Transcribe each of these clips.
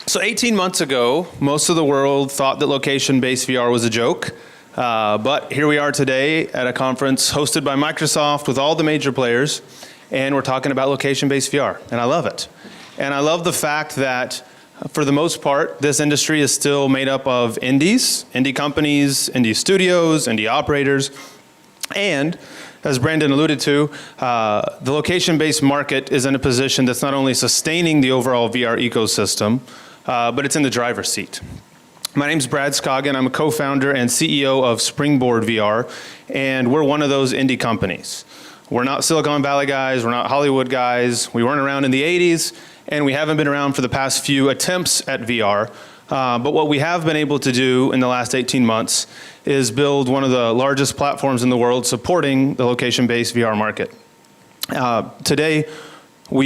So 18 months ago, most of the world thought that location-based VR was a joke. But here we are today at a conference hosted by Microsoft with all the major players, and we're talking about location-based VR, and I love it. And I love the fact that, for the most part, this industry is still made up of indies, indie companies, indie studios, indie operators, and as Brandon alluded to, the location-based market is in a position that's not only sustaining the overall VR ecosystem, but it's in the driver's seat. My name's Brad Scoggin. I'm a co-founder and CEO of Springboard VR, and we're one of those indie companies. We're not Silicon Valley guys, we're not Hollywood guys, we weren't around in the 80s, and we haven't been around for the past few attempts at VR. But what we have been able to do in the last 18 months is build one of the largest platforms in the world supporting the location-based VR market. Today, I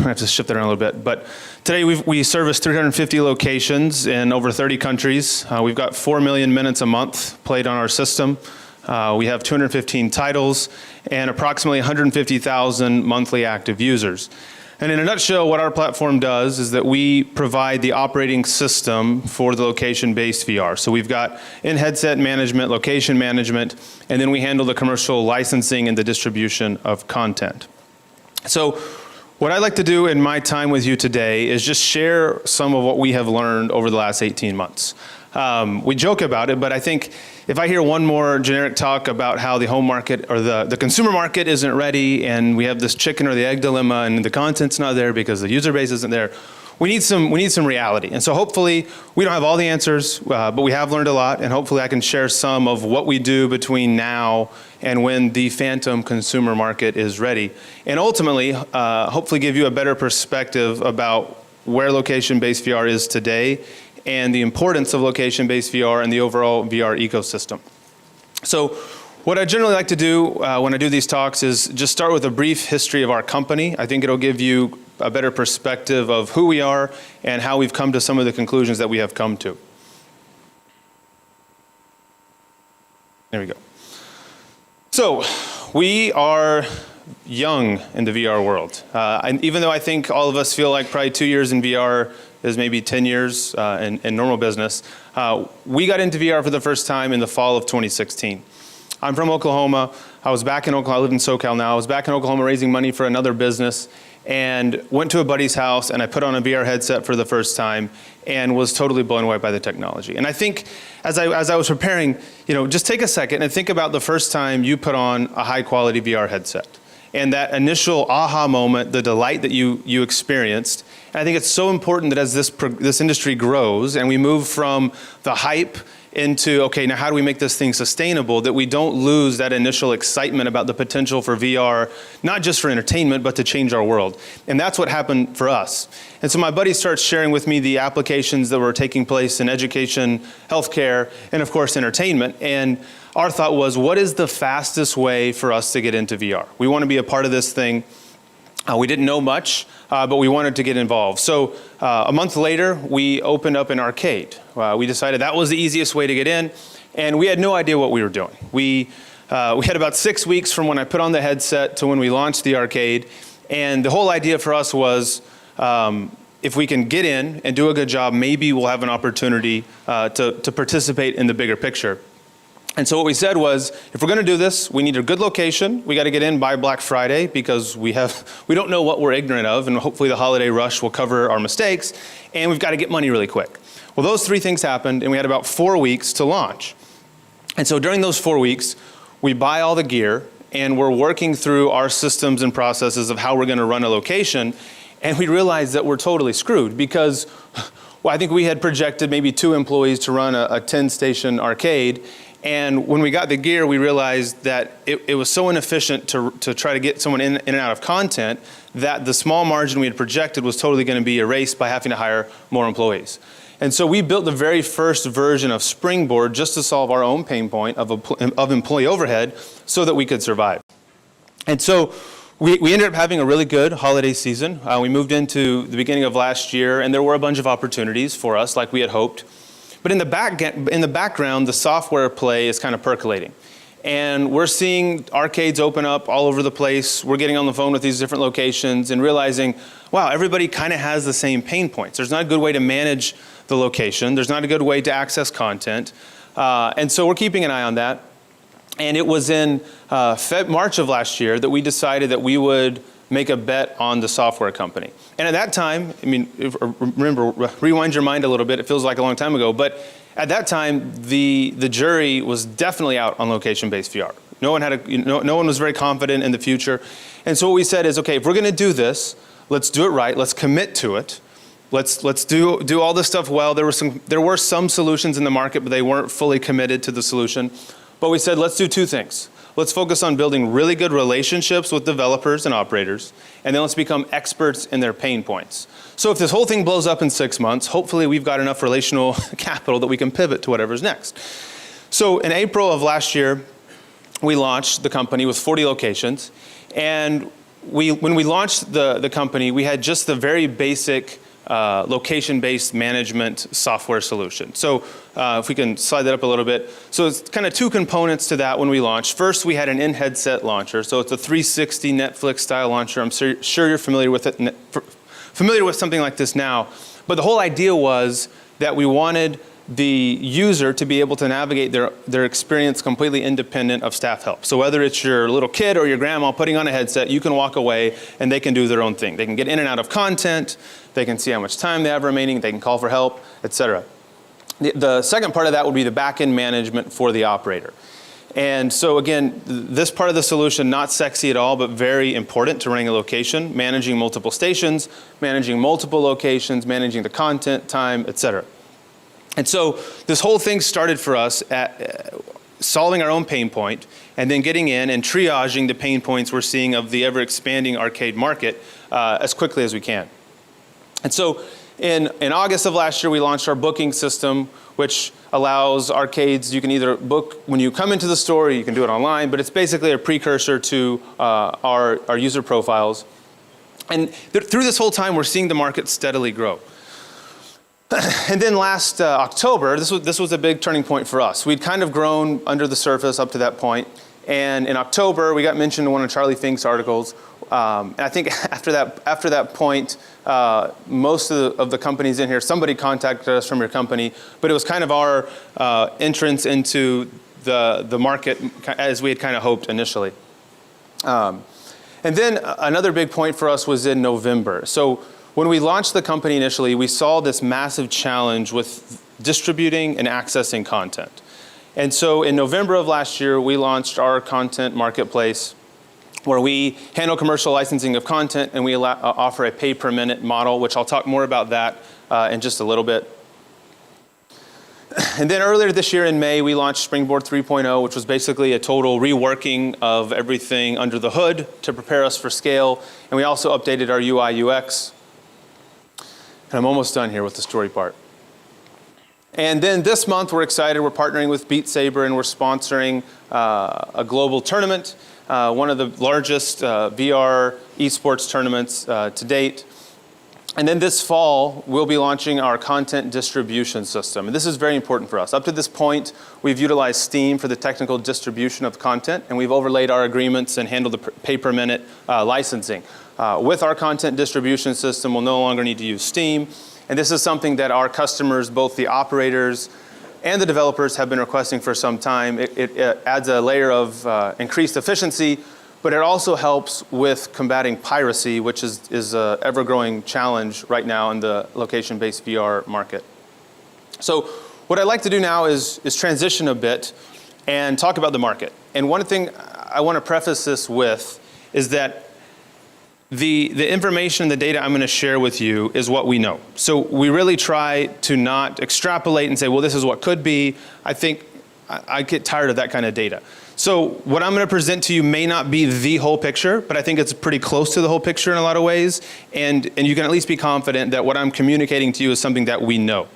have to shift that around a little bit, but today we service 350 locations in over 30 countries. We've got 4 million minutes a month played on our system. We have 215 titles and approximately 150,000 monthly active users. And in a nutshell, what our platform does is that we provide the operating system for the location-based VR. So we've got in-headset management, location management, and then we handle the commercial licensing and the distribution of content. So what I'd like to do in my time with you today is just share some of what we have learned over the last 18 months. We joke about it, but I think if I hear one more generic talk about how the home market or the consumer market isn't ready and we have this chicken or the egg dilemma and the content's not there because the user base isn't there, we need some reality. And so hopefully we don't have all the answers, but we have learned a lot, and hopefully I can share some of what we do between now and when the phantom consumer market is ready. And ultimately, hopefully give you a better perspective about where location-based VR is today and the importance of location-based VR and the overall VR ecosystem. So what I generally like to do when I do these talks is just start with a brief history of our company. I think it'll give you a better perspective of who we are and how we've come to some of the conclusions that we have come to. There we go. So we are young in the VR world. And even though I think all of us feel like probably 2 years in VR is maybe 10 years in normal business, we got into VR for the first time in the fall of 2016. I'm from Oklahoma. I was back in Oklahoma. I live in SoCal now. I was back in Oklahoma raising money for another business and went to a buddy's house and I put on a VR headset for the first time and was totally blown away by the technology. And I think as I was preparing, just take a second and think about the first time you put on a high quality VR headset and that initial aha moment, the delight that you experienced. And I think it's so important that as this industry grows and we move from the hype into, okay, now how do we make this thing sustainable, that we don't lose that initial excitement about the potential for VR, not just for entertainment, but to change our world. And that's what happened for us. And so my buddy starts sharing with me the applications that were taking place in education, healthcare, and of course entertainment. And our thought was, what is the fastest way for us to get into VR? We want to be a part of this thing. We didn't know much, but we wanted to get involved. So a month later, we opened up an arcade. We decided that was the easiest way to get in, and we had no idea what we were doing. We had about 6 weeks from when I put on the headset to when we launched the arcade, and the whole idea for us was if we can get in and do a good job, maybe we'll have an opportunity to participate in the bigger picture. And so what we said was, if we're going to do this, we need a good location. We got to get in by Black Friday because we don't know what we're ignorant of, and hopefully the holiday rush will cover our mistakes. And we've got to get money really quick. Well, those 3 things happened, and we had about 4 weeks to launch. And so during those 4 weeks, we buy all the gear, and we're working through our systems and processes of how we're going to run a location. And we realized that we're totally screwed because, well, I think we had projected maybe 2 employees to run a 10-station arcade. And when we got the gear, we realized that it was so inefficient to try to get someone in and out of content that the small margin we had projected was totally going to be erased by having to hire more employees. And so we built the very first version of Springboard just to solve our own pain point of employee overhead so that we could survive. And so we ended up having a really good holiday season. We moved into the beginning of last year, and there were a bunch of opportunities for us like we had hoped. But in the background, the software play is kind of percolating. And we're seeing arcades open up all over the place. We're getting on the phone with these different locations and realizing, wow, everybody kind of has the same pain points. There's not a good way to manage the location. There's not a good way to access content. And so we're keeping an eye on that. And it was in March of last year that we decided that we would make a bet on the software company. And at that time, I mean, remember, rewind your mind a little bit, it feels like a long time ago, but at that time, the jury was definitely out on location-based VR. No one was very confident in the future. And so what we said is, okay, if we're gonna do this, let's do it right, let's commit to it. Let's do all this stuff well. There were some solutions in the market, but they weren't fully committed to the solution. But we said, let's do two things. Let's focus on building really good relationships with developers and operators, and then let's become experts in their pain points. So if this whole thing blows up in 6 months, hopefully we've got enough relational capital that we can pivot to whatever's next. So in April of last year, we launched the company with 40 locations, and when we launched the company, we had just the very basic location-based management software solution. So if we can slide that up a little bit. So it's kind of two components to that when we launched. First, we had an in-headset launcher. So it's a 360 Netflix-style launcher. I'm sure you're familiar with it, familiar with something like this now. But the whole idea was that we wanted the user to be able to navigate their experience completely independent of staff help. So whether it's your little kid or your grandma putting on a headset, you can walk away and they can do their own thing. They can get in and out of content, they can see how much time they have remaining, they can call for help, etc. The second part of that would be the back-end management for the operator. And so again, this part of the solution, not sexy at all, but very important to running a location, managing multiple stations, managing multiple locations, managing the content, time, etc. And so this whole thing started for us at solving our own pain point and then getting in and triaging the pain points we're seeing of the ever-expanding arcade market as quickly as we can. And so in August of last year, we launched our booking system, which allows arcades, you can either book when you come into the store, or you can do it online, but it's basically a precursor to our user profiles. And through this whole time, we're seeing the market steadily grow. And then last October, this was a big turning point for us. We'd kind of grown under the surface up to that point. And in October, we got mentioned in one of Charlie Fink's articles. And I think after that point, most of the companies in here, somebody contacted us from your company, but it was kind of our entrance into the market as we had kind of hoped initially. And then another big point for us was in November. So when we launched the company initially, we saw this massive challenge with distributing and accessing content. And so in November of last year, we launched our content marketplace where we handle commercial licensing of content and we offer a pay-per-minute model, which I'll talk more about that in just a little bit. And then earlier this year in May, we launched Springboard 3.0, which was basically a total reworking of everything under the hood to prepare us for scale. And we also updated our UI UX. And I'm almost done here with the story part. And then this month, we're excited. We're partnering with Beat Saber, and we're sponsoring a global tournament, one of the largest VR esports tournaments to date. And then this fall, we'll be launching our content distribution system. And this is very important for us. Up to this point, we've utilized Steam for the technical distribution of content, and we've overlaid our agreements and handled the pay-per-minute licensing. With our content distribution system, we'll no longer need to use Steam. And this is something that our customers, both the operators and the developers, have been requesting for some time. It adds a layer of increased efficiency, but it also helps with combating piracy, which is an ever-growing challenge right now in the location-based VR market. So what I'd like to do now is transition a bit and talk about the market. And one thing I want to preface this with is that the information, the data I'm going to share with you is what we know. So we really try to not extrapolate and say, well, this is what could be. I think I get tired of that kind of data. So what I'm going to present to you may not be the whole picture, but I think it's pretty close to the whole picture in a lot of ways. And you can at least be confident that what I'm communicating to you is something that we know.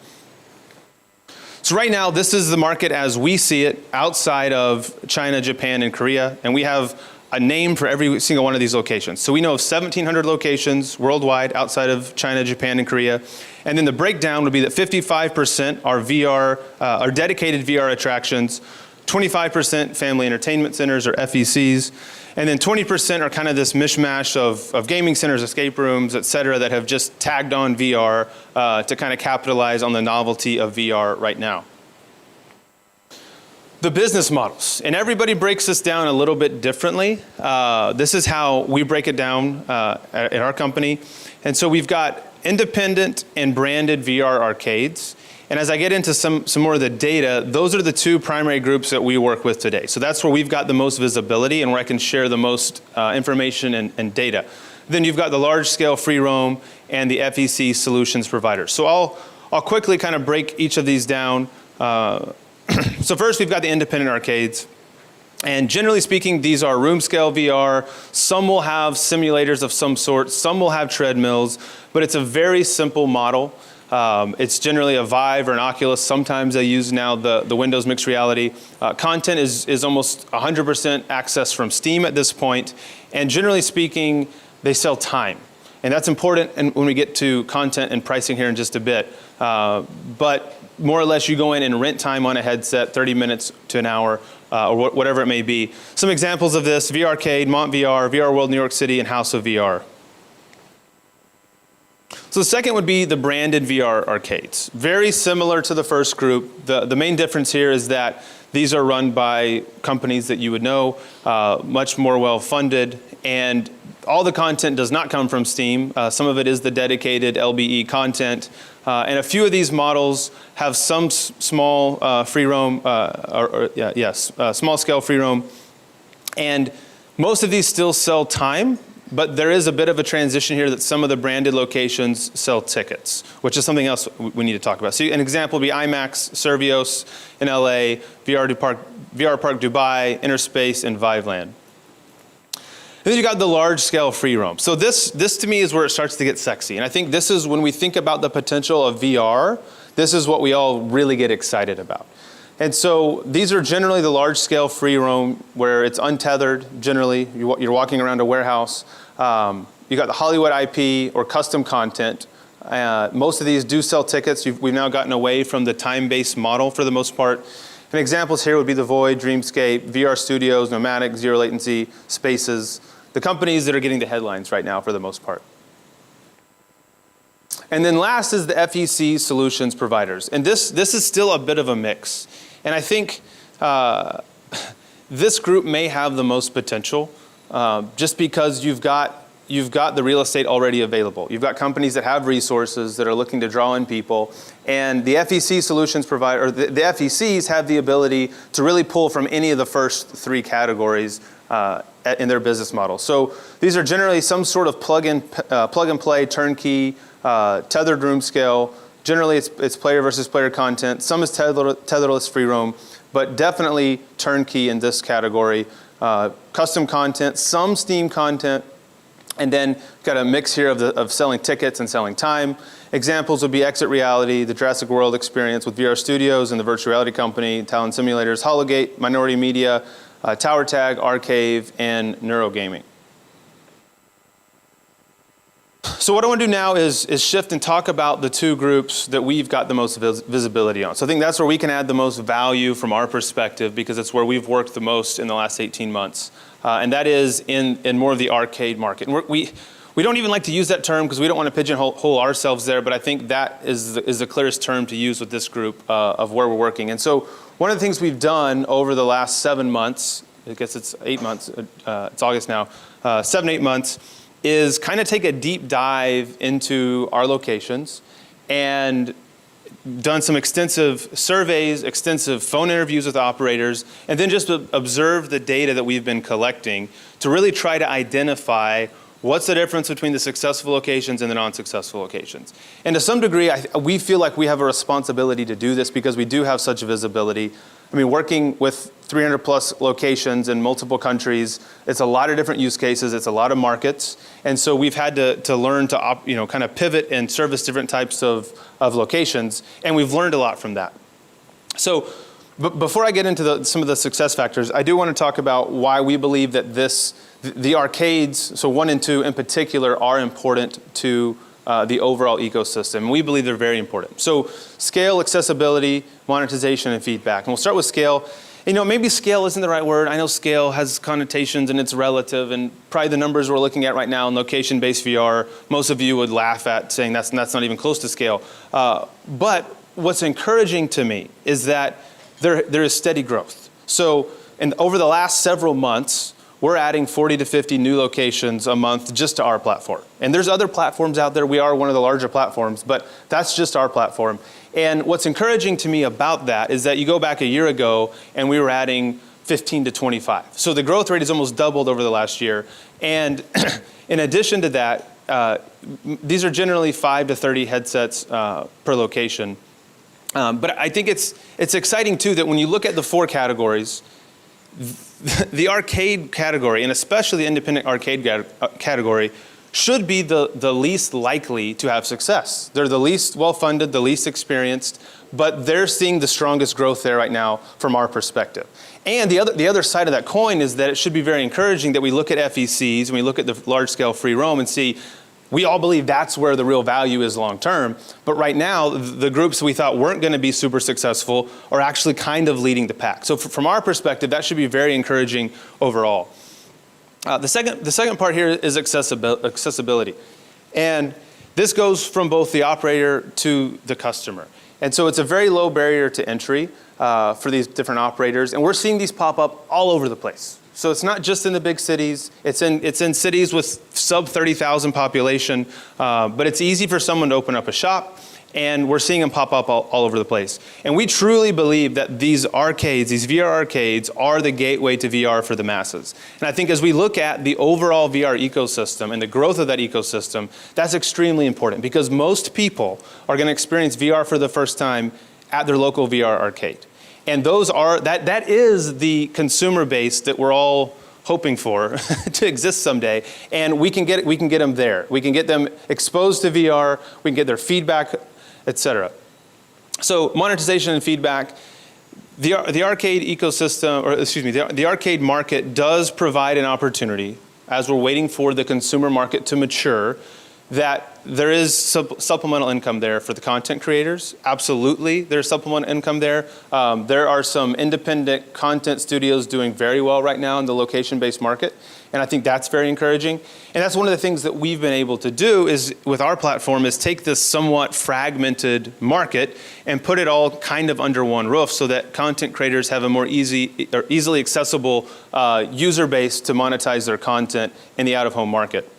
So right now, this is the market as we see it outside of China, Japan, and Korea. And we have a name for every single one of these locations. So we know of 1,700 locations worldwide outside of China, Japan, and Korea. And then the breakdown would be that 55% are dedicated VR attractions, 25% family entertainment centers, or FECs, and then 20% are kind of this mishmash of gaming centers, escape rooms, et cetera, that have just tagged on VR to kind of capitalize on the novelty of VR right now. The business models, and everybody breaks this down a little bit differently. This is how we break it down at our company. And so we've got independent and branded VR arcades. And as I get into some more of the data, those are the two primary groups that we work with today. So that's where we've got the most visibility and where I can share the most information and data. Then you've got the large scale free roam and the FEC solutions providers. So I'll quickly kind of break each of these down. So first we've got the independent arcades. And generally speaking, these are room scale VR. Some will have simulators of some sort. Some will have treadmills, but it's a very simple model. It's generally a Vive or an Oculus. Sometimes they use now the Windows mixed reality. Content is almost 100% access from Steam at this point. And generally speaking, they sell time. And that's important when we get to content and pricing here in just a bit. But more or less, you go in and rent time on a headset, 30 minutes to an hour, or whatever it may be. Some examples of this: VRcade, Mont VR, VR World New York City, and House of VR. So the second would be the branded VR arcades. Very similar to the first group. The main difference here is that these are run by companies that you would know, much more well-funded, and all the content does not come from Steam. Some of it is the dedicated LBE content. And a few of these models have some small free roam, small scale free roam. And most of these still sell time, but there is a bit of a transition here that some of the branded locations sell tickets, which is something else we need to talk about. So an example would be IMAX, Servios in LA, VR Park Dubai, Interspace, and Viveland. And then you got the large scale free roam. So this to me is where it starts to get sexy. And I think this is when we think about the potential of VR, this is what we all really get excited about. And so these are generally the large scale free roam where it's untethered generally. You're walking around a warehouse. You got the Hollywood IP or custom content. Most of these do sell tickets. We've now gotten away from the time-based model for the most part. And examples here would be the Void, Dreamscape, VR Studios, Nomadic, Zero Latency, Spaces. The companies that are getting the headlines right now for the most part. And then last is the FEC solutions providers. And this is still a bit of a mix. And I think this group may have the most potential just because you've got the real estate already available. You've got companies that have resources that are looking to draw in people. And the FEC solutions provider, or the FECs have the ability to really pull from any of the first three categories in their business model. So these are generally some sort of plug and play, turnkey, tethered room scale. Generally it's player versus player content. Some is tetherless free roam, but definitely turnkey in this category. Custom content, some Steam content, and then got a mix here of selling tickets and selling time. Examples would be Exit Reality, the Jurassic World experience with VR Studios and the virtual reality company, Talon Simulators, Hologate, Minority Media, Tower Tag, Arcave, and Neurogaming. So what I want to do now is shift and talk about the two groups that we've got the most visibility on. So I think that's where we can add the most value from our perspective because it's where we've worked the most in the last 18 months. And that is in more of the arcade market. And we don't even like to use that term because we don't want to pigeonhole ourselves there, but I think that is the clearest term to use with this group of where we're working. And so one of the things we've done over the last 7 months, I guess it's 8 months, it's August now, 7-8 months, is kind of take a deep dive into our locations and done some extensive surveys, extensive phone interviews with operators, and then just observe the data that we've been collecting to really try to identify what's the difference between the successful locations and the non-successful locations. And to some degree, we feel like we have a responsibility to do this because we do have such visibility. I mean, working with 300 plus locations in multiple countries, it's a lot of different use cases, it's a lot of markets. And so we've had to learn to kind of pivot and service different types of locations, and we've learned a lot from that. So before I get into some of the success factors, I do want to talk about why we believe that the arcades, so 1 and 2 in particular, are important to the overall ecosystem. We believe they're very important. So scale, accessibility, monetization, and feedback. And we'll start with scale. maybe scale isn't the right word. I know scale has connotations and it's relative, and probably the numbers we're looking at right now in location-based VR, most of you would laugh at saying that's not even close to scale. But what's encouraging to me is that there is steady growth. So over the last several months, we're adding 40 to 50 new locations a month just to our platform. And there's other platforms out there. We are one of the larger platforms, but that's just our platform. And what's encouraging to me about that is that you go back a year ago and we were adding 15 to 25. So the growth rate has almost doubled over the last year. And in addition to that, these are generally 5 to 30 headsets per location. But I think it's exciting too that when you look at the 4 categories, the arcade category, and especially the independent arcade category, should be the least likely to have success. They're the least well-funded, the least experienced, but they're seeing the strongest growth there right now from our perspective. And the other side of that coin is that it should be very encouraging that we look at FECs and we look at the large-scale free roam and see, we all believe that's where the real value is long term, but right now, the groups we thought weren't going to be super successful are actually kind of leading the pack. So from our perspective, that should be very encouraging overall. The second part here is accessibility. And this goes from both the operator to the customer. And so it's a very low barrier to entry for these different operators, and we're seeing these pop up all over the place. So it's not just in the big cities, it's in cities with sub 30,000 population, but it's easy for someone to open up a shop, and we're seeing them pop up all over the place. And we truly believe that these arcades, these VR arcades, are the gateway to VR for the masses. And I think as we look at the overall VR ecosystem and the growth of that ecosystem, that's extremely important because most people are going to experience VR for the first time at their local VR arcade. And that is the consumer base that we're all hoping for to exist someday. And we can get them there. We can get them exposed to VR. We can get their feedback, etc. So monetization and feedback. The arcade ecosystem, or excuse me, the arcade market does provide an opportunity as we're waiting for the consumer market to mature, that there is supplemental income there for the content creators. Absolutely, there's supplemental income there. There are some independent content studios doing very well right now in the location-based market, and I think that's very encouraging. And that's one of the things that we've been able to do is with our platform is take this somewhat fragmented market and put it all kind of under one roof so that content creators have a more easily accessible user base to monetize their content in the out-of-home market.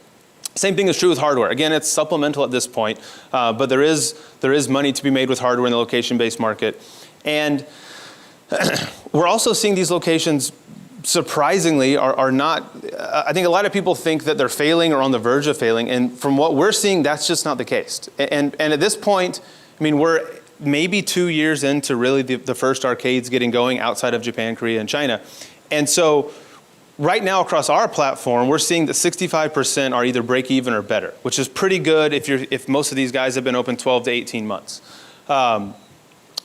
Same thing is true with hardware. Again, it's supplemental at this point, but there is money to be made with hardware in the location-based market. And we're also seeing these locations surprisingly are not, I think a lot of people think that they're failing or on the verge of failing, and from what we're seeing, that's just not the case. And at this point, I mean, we're maybe 2 years into really the first arcades getting going outside of Japan, Korea, and China. And so right now across our platform, we're seeing that 65% are either break even or better, which is pretty good if most of these guys have been open 12 to 18 months. And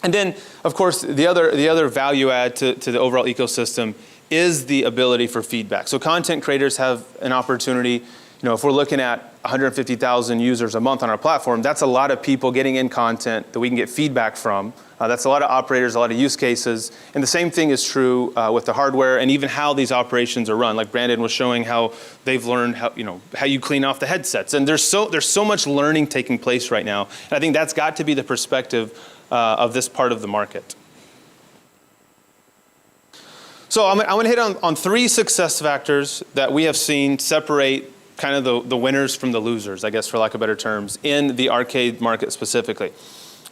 then, of course, the other value add to the overall ecosystem is the ability for feedback. So content creators have an opportunity, if we're looking at 150,000 users a month on our platform, that's a lot of people getting in content that we can get feedback from. That's a lot of operators, a lot of use cases. And the same thing is true with the hardware and even how these operations are run. Like Brandon was showing how they've learned how you clean off the headsets. And there's so much learning taking place right now. And I think that's got to be the perspective of this part of the market. So I'm going to hit on 3 success factors that we have seen separate kind of the winners from the losers, I guess, for lack of better terms, in the arcade market specifically.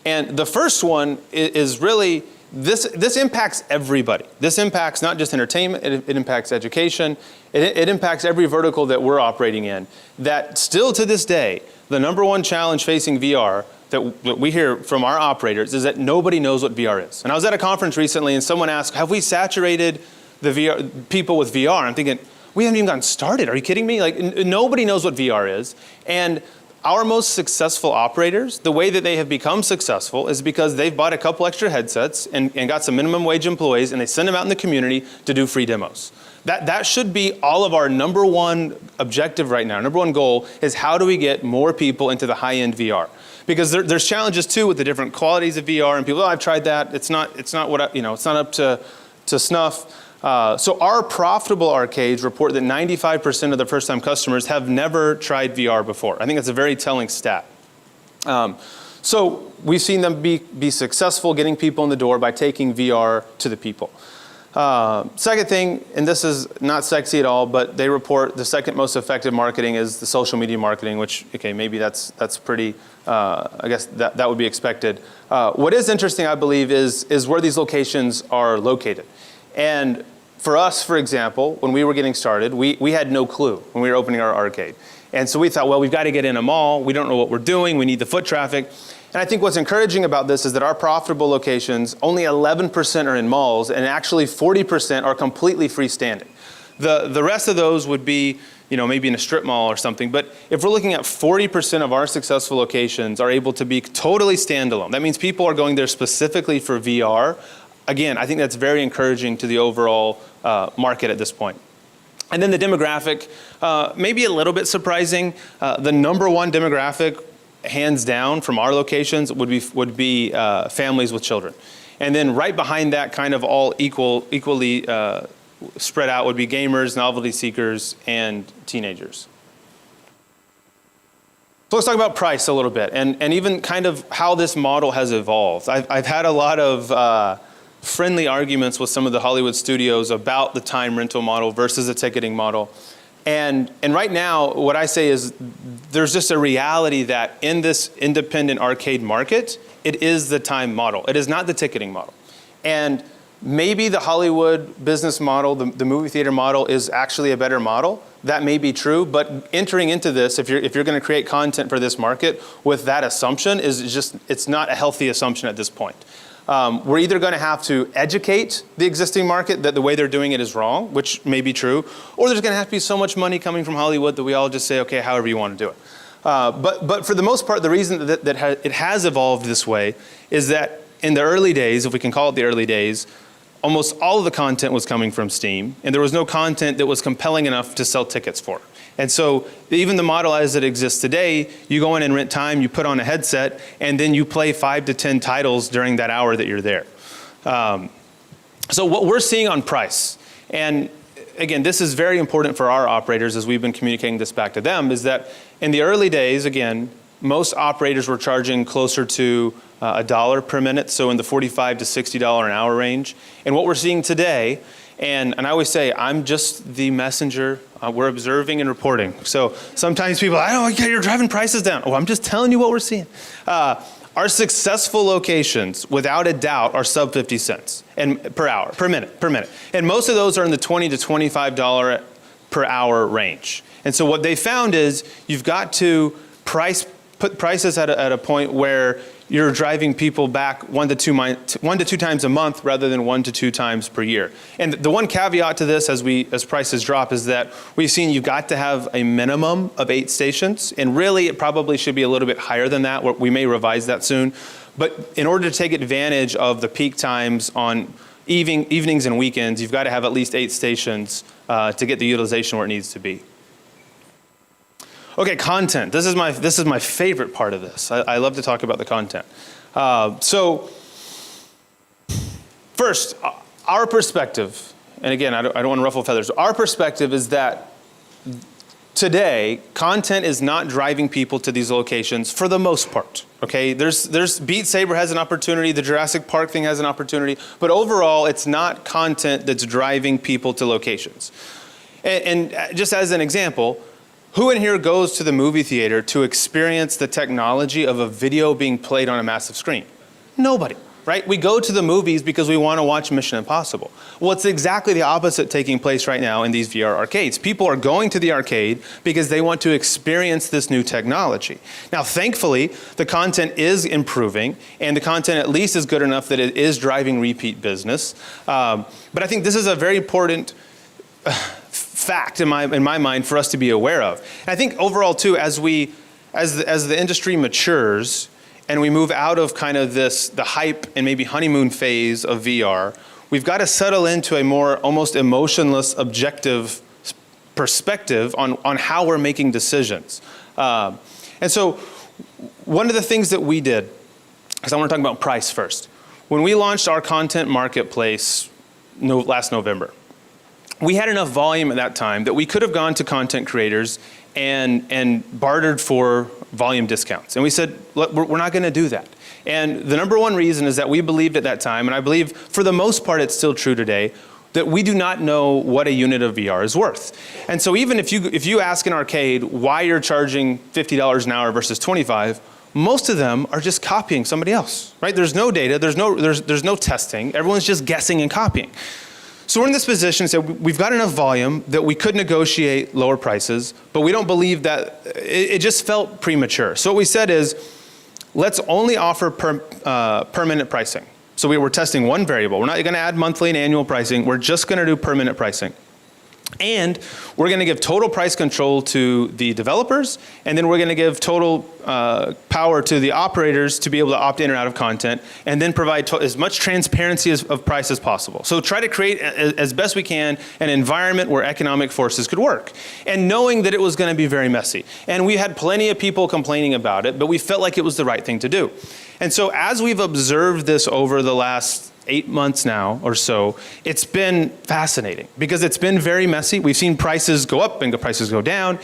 And the first one is really, this impacts everybody. This impacts not just entertainment, it impacts education, it impacts every vertical that we're operating in. That still to this day, the #1 challenge facing VR that we hear from our operators is that nobody knows what VR is. And I was at a conference recently and someone asked, have we saturated the VR, people with VR? I'm thinking, we haven't even gotten started. Are you kidding me? Like nobody knows what VR is. And our most successful operators, the way that they have become successful is because they've bought a couple extra headsets and got some minimum wage employees and they send them out in the community to do free demos. That should be all of our #1 objective right now. #1 goal is how do we get more people into the high-end VR? Because there's challenges too with the different qualities of VR and people, I've tried that. It's not what it's not up to to snuff. So our profitable arcades report that 95% of the first-time customers have never tried VR before. I think that's a very telling stat. So we've seen them be successful getting people in the door by taking VR to the people. Second thing, and this is not sexy at all, but they report the second most effective marketing is the social media marketing, which, okay, maybe that's pretty, I guess that would be expected. What is interesting, I believe, is where these locations are located. And for us, for example, when we were getting started, we had no clue when we were opening our arcade. And so we thought, well, we've got to get in a mall. We don't know what we're doing. We need the foot traffic. And I think what's encouraging about this is that our profitable locations, only 11% are in malls, and actually 40% are completely freestanding. The rest of those would be, maybe in a strip mall or something. But if we're looking at 40% of our successful locations are able to be totally standalone, that means people are going there specifically for VR. Again, I think that's very encouraging to the overall market at this point. And then the demographic, maybe a little bit surprising. The number one demographic, hands down, from our locations would be families with children. And then right behind that, kind of all equally spread out, would be gamers, novelty seekers, and teenagers. So let's talk about price a little bit, and even kind of how this model has evolved. I've had a lot of friendly arguments with some of the Hollywood studios about the time rental model versus the ticketing model. And right now, what I say is there's just a reality that in this independent arcade market, it is the time model. It is not the ticketing model. And maybe the Hollywood business model, the movie theater model, is actually a better model. That may be true, but entering into this, if you're going to create content for this market with that assumption, it's not a healthy assumption at this point. We're either going to have to educate the existing market that the way they're doing it is wrong, which may be true, or there's going to have to be so much money coming from Hollywood that we all just say, okay, however you want to do it. But for the most part, the reason that it has evolved this way is that in the early days, if we can call it the early days, almost all of the content was coming from Steam, and there was no content that was compelling enough to sell tickets for. And so even the model as it exists today, you go in and rent time, you put on a headset, and then you play 5 to 10 titles during that hour that you're there. So what we're seeing on price, and again, this is very important for our operators as we've been communicating this back to them, is that in the early days, again, most operators were charging closer to $1 per minute, so in the $45 to $60 an hour range. And what we're seeing today, and I always say, I'm just the messenger. We're observing and reporting. So sometimes people, I don't know, you're driving prices down. Oh, I'm just telling you what we're seeing. Our successful locations, without a doubt, are sub 50 cents per minute. And most of those are in the $20 to $25 per hour range. And so what they found is you've got to put prices at a point where you're driving people back 1 to 2 times a month rather than 1 to 2 times per year. And the one caveat to this as prices drop is that we've seen you've got to have a minimum of 8 stations, and really it probably should be a little bit higher than that. We may revise that soon. But in order to take advantage of the peak times on evenings and weekends, you've got to have at least 8 stations to get the utilization where it needs to be. Okay, content. This is my favorite part of this. I love to talk about the content. So first, our perspective, and again, I don't want to ruffle feathers. Our perspective is that today, content is not driving people to these locations for the most part. Okay, there's Beat Saber has an opportunity, the Jurassic Park thing has an opportunity, but overall, it's not content that's driving people to locations. And just as an example, who in here goes to the movie theater to experience the technology of a video being played on a massive screen? Nobody, right? We go to the movies because we want to watch Mission Impossible. Well, it's exactly the opposite taking place right now in these VR arcades. People are going to the arcade because they want to experience this new technology. Now, thankfully, the content is improving, and the content at least is good enough that it is driving repeat business. But I think this is a very important fact in my mind for us to be aware of. And I think overall too, as the industry matures and we move out of kind of the hype and maybe honeymoon phase of VR, we've got to settle into a more almost emotionless, objective perspective on how we're making decisions. And so one of the things that we did, because I want to talk about price first. When we launched our content marketplace last November. We had enough volume at that time that we could have gone to content creators and bartered for volume discounts. And we said, look, we're not going to do that. And the number one reason is that we believed at that time, and I believe for the most part it's still true today, that we do not know what a unit of VR is worth. And so even if you ask an arcade why you're charging $50 an hour versus 25, most of them are just copying somebody else, right? There's no data, there's no testing, everyone's just guessing and copying. So we're in this position, so we've got enough volume that we could negotiate lower prices, but we don't believe that, it just felt premature. So what we said is, let's only offer per minute pricing. So we were testing one variable. We're not gonna add monthly and annual pricing, we're just gonna do per minute pricing. And we're going to give total price control to the developers, and then we're going to give total power to the operators to be able to opt in or out of content, and then provide as much transparency of price as possible. So try to create, as best we can, an environment where economic forces could work. And knowing that it was going to be very messy. And we had plenty of people complaining about it, but we felt like it was the right thing to do. And so as we've observed this over the last 8 months now or so, it's been fascinating because it's been very messy. We've seen prices go up and prices go down.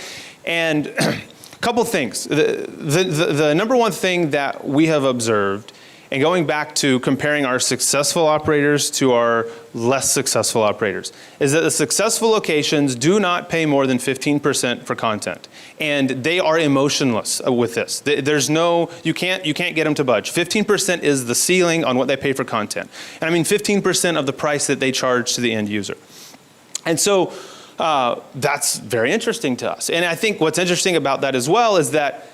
And a couple things. The number one thing that we have observed, and going back to comparing our successful operators to our less successful operators, is that the successful locations do not pay more than 15% for content. And they are emotionless with this. There's no, you can't get them to budge. 15% is the ceiling on what they pay for content. And I mean 15% of the price that they charge to the end user. And so that's very interesting to us. And I think what's interesting about that as well is that,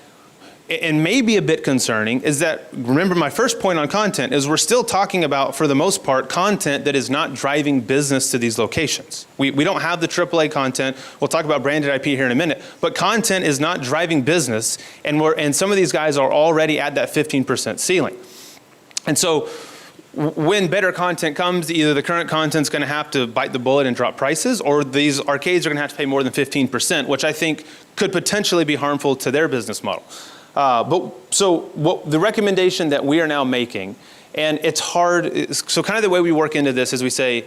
and maybe a bit concerning, is that, remember my first point on content, is we're still talking about, for the most part, content that is not driving business to these locations. We don't have the AAA content. We'll talk about branded IP here in a minute, but content is not driving business, and some of these guys are already at that 15% ceiling. And so when better content comes, either the current content's going to have to bite the bullet and drop prices, or these arcades are going to have to pay more than 15%, which I think could potentially be harmful to their business model. The recommendation that we are now making, and it's hard, so kind of the way we work into this is we say,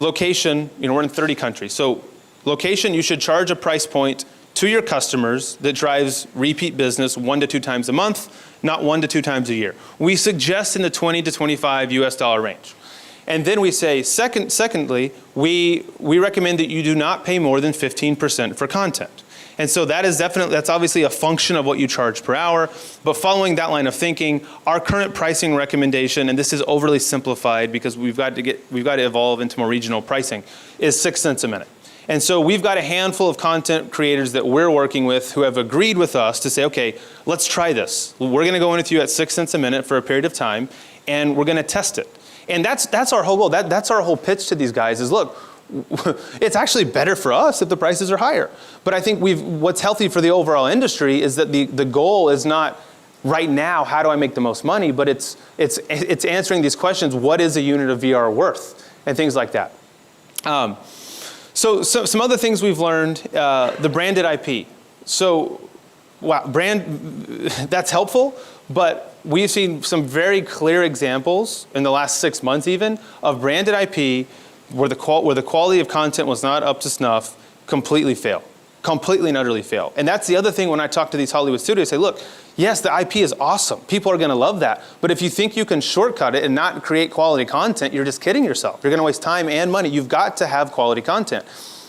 location, we're in 30 countries. So location, you should charge a price point to your customers that drives repeat business 1 to 2 times a month, not 1 to 2 times a year. We suggest in the 20 to 25 US dollar range. And then we say, secondly, we recommend that you do not pay more than 15% for content. And so that's obviously a function of what you charge per hour, but following that line of thinking, our current pricing recommendation, and this is overly simplified because we've got to evolve into more regional pricing, is 6 cents a minute. And so we've got a handful of content creators that we're working with who have agreed with us to say, okay, let's try this. We're gonna go in with you at 6 cents a minute for a period of time, and we're gonna test it. And that's our whole goal. That's our whole pitch to these guys is, look, it's actually better for us if the prices are higher. But I think what's healthy for the overall industry is that the goal is not right now, how do I make the most money, but it's answering these questions, what is a unit of VR worth, and things like that. So some other things we've learned, the branded IP. So, wow, that's helpful, but we've seen some very clear examples in the last 6 months even of branded IP where the quality of content was not up to snuff, completely and utterly fail. And that's the other thing when I talk to these Hollywood studios, I say, look, yes, the IP is awesome. People are gonna love that. But if you think you can shortcut it and not create quality content, you're just kidding yourself. You're gonna waste time and money. You've got to have quality content.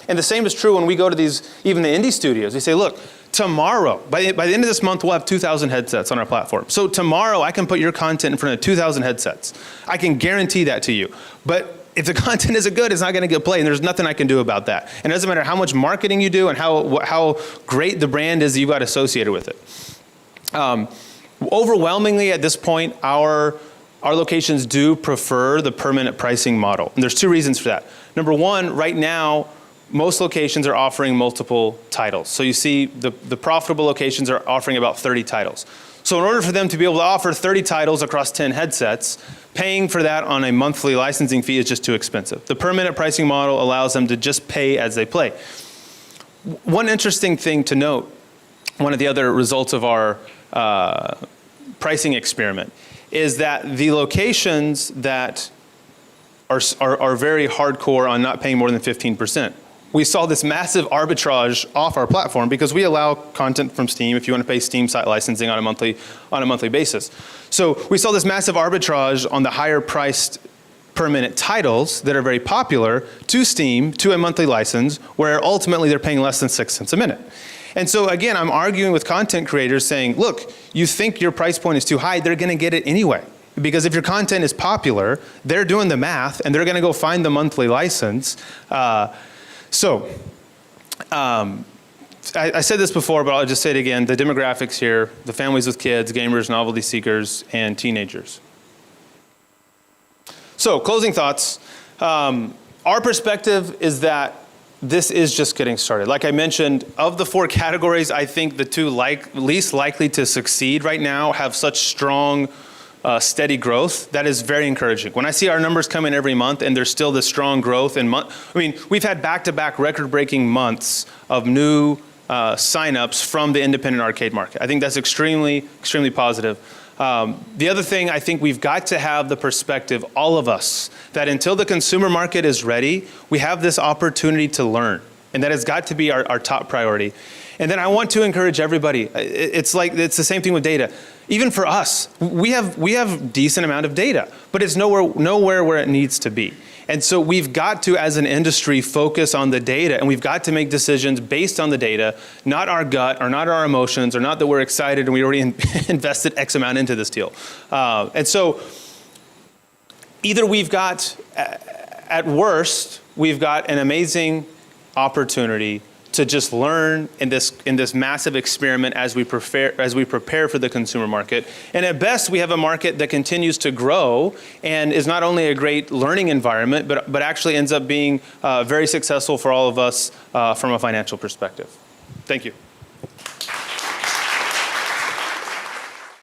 And the same is true when we go to these, even the indie studios. We say, look, tomorrow, by the end of this month, we'll have 2,000 headsets on our platform. So tomorrow, I can put your content in front of 2,000 headsets. I can guarantee that to you. But if the content isn't good, it's not going to get played, and there's nothing I can do about that. And it doesn't matter how much marketing you do and how great the brand is that you've got associated with it. Overwhelmingly at this point, our locations do prefer the per-minute pricing model. And there's 2 reasons for that. Number 1, right now, most locations are offering multiple titles. So you see the profitable locations are offering about 30 titles. So in order for them to be able to offer 30 titles across 10 headsets, paying for that on a monthly licensing fee is just too expensive. The per-minute pricing model allows them to just pay as they play. One interesting thing to note, one of the other results of our pricing experiment, is that the locations that are very hardcore on not paying more than 15%. We saw this massive arbitrage off our platform because we allow content from Steam if you want to pay Steam site licensing on a monthly basis. So we saw this massive arbitrage on the higher priced per minute titles that are very popular to Steam, to a monthly license, where ultimately they're paying less than 6 cents a minute. And so again, I'm arguing with content creators saying, look, you think your price point is too high, they're gonna get it anyway. Because if your content is popular, they're doing the math and they're gonna go find the monthly license. I said this before, but I'll just say it again, the demographics here, the families with kids, gamers, novelty seekers, and teenagers. So, closing thoughts. Our perspective is that this is just getting started. Like I mentioned, of the 4 categories, I think the 2 least likely to succeed right now have such strong, steady growth. That is very encouraging. When I see our numbers come in every month and there's still this strong growth we've had back-to-back record-breaking months of new signups from the independent arcade market. I think that's extremely, extremely positive. The other thing, I think we've got to have the perspective, all of us, that until the consumer market is ready, we have this opportunity to learn. And that has got to be our top priority. And then I want to encourage everybody. It's the same thing with data. Even for us, we have decent amount of data, but it's nowhere where it needs to be. And so we've got to, as an industry, focus on the data, and we've got to make decisions based on the data, not our gut or not our emotions or not that we're excited and we already invested X amount into this deal. And so either we've got, at worst, we've got an amazing opportunity to just learn in this massive experiment as we prepare for the consumer market. And at best, we have a market that continues to grow and is not only a great learning environment, but actually ends up being very successful for all of us from a financial perspective. Thank you.